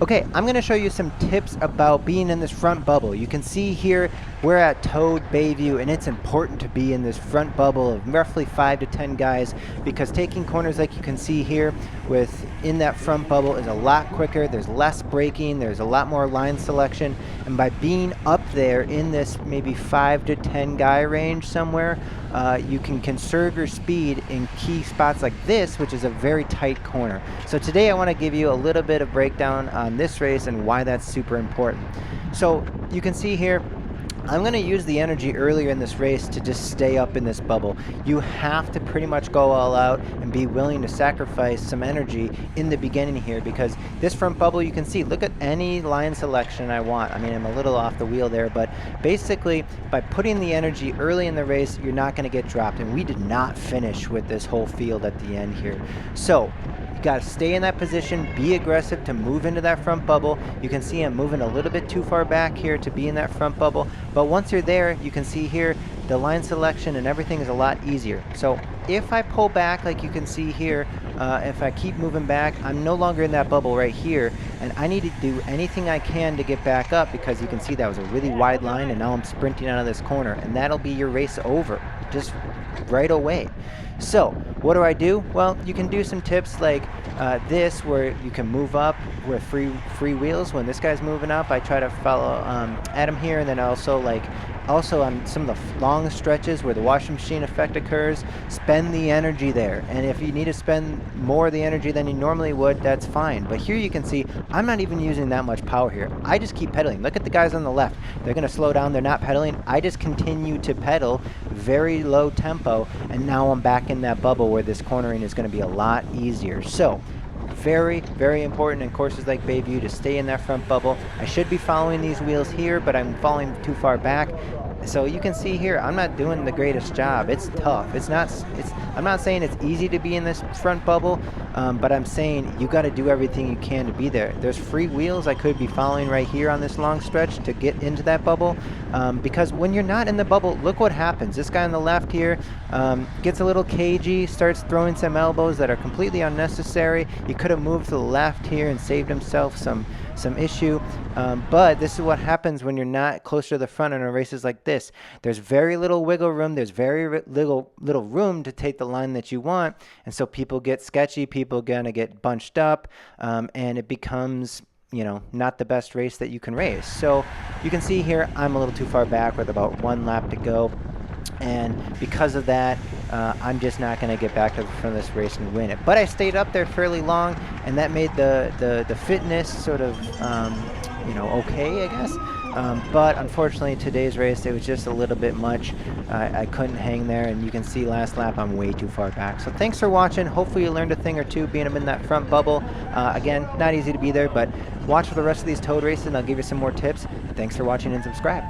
Okay, I'm going to show you some tips about being in this front bubble. You can see here we're at Toad Bayview, and it's important to be in this front bubble of roughly 5 to 10 guys, because taking corners like you can see here in that front bubble is a lot quicker. There's less braking, there's a lot more line selection, and by being up there in this maybe 5 to 10 guy range somewhere, you can conserve your speed in key spots like this, which is a very tight corner. So today I want to give you a little bit of breakdown on this race and why that's super important. So you can see here, I'm going to use the energy earlier in this race to just stay up in this bubble. You have to pretty much go all out and be willing to sacrifice some energy in the beginning here, because this front bubble, you can see, look at any line selection I want. I mean, I'm a little off the wheel there, but basically by putting the energy early in the race, you're not going to get dropped. And we did not finish with this whole field at the end here. So you got to stay in that position, be aggressive to move into that front bubble. You can see I'm moving a little bit too far back here to be in that front bubble, but once you're there, you can see here the line selection and everything is a lot easier. So if I pull back, like you can see here, if I keep moving back, I'm no longer in that bubble right here, and I need to do anything I can to get back up, because you can see that was a really wide line, and now I'm sprinting out of this corner, and that'll be your race over just right away. So what do? Well, you can do some tips like this, where you can move up with free wheels. When this guy's moving up, I try to follow Adam here, and then also on some of the long stretches where the washing machine effect occurs, spend the energy there. And if you need to spend more of the energy than you normally would, that's fine. But here you can see I'm not even using that much power here. I just keep pedaling. Look at the guys on the left. They're going to slow down. They're not pedaling. I just continue to pedal very low tempo, and now I'm back in that bubble where this cornering is going to be a lot easier. So very, very important in courses like Bayview to stay in that front bubble. I should be following these wheels here, but I'm falling too far back. So you can see here, I'm not doing the greatest job. It's tough. I'm not saying it's easy to be in this front bubble, but I'm saying you got to do everything you can to be there. There's free wheels I could be following right here on this long stretch to get into that bubble, because when you're not in the bubble, look what happens. This guy on the left here gets a little cagey, starts throwing some elbows that are completely unnecessary. He could have moved to the left here and saved himself some issue, but this is what happens when you're not closer to the front in races like this. There's very little wiggle room. There's very little room to take the line that you want, and so people get sketchy. People gonna get bunched up, and it becomes, not the best race that you can race. So you can see here I'm a little too far back with about 1 lap to go, and because of that, I'm just not going to get back to the front of this race and win it. But I stayed up there fairly long, and that made the fitness sort of okay, I guess. But unfortunately, today's race, it was just a little bit much. I couldn't hang there, and you can see last lap I'm way too far back. So thanks for watching. Hopefully you learned a thing or two being in that front bubble. Again, not easy to be there, but watch for the rest of these Toad races, and I'll give you some more tips. Thanks for watching, and subscribe.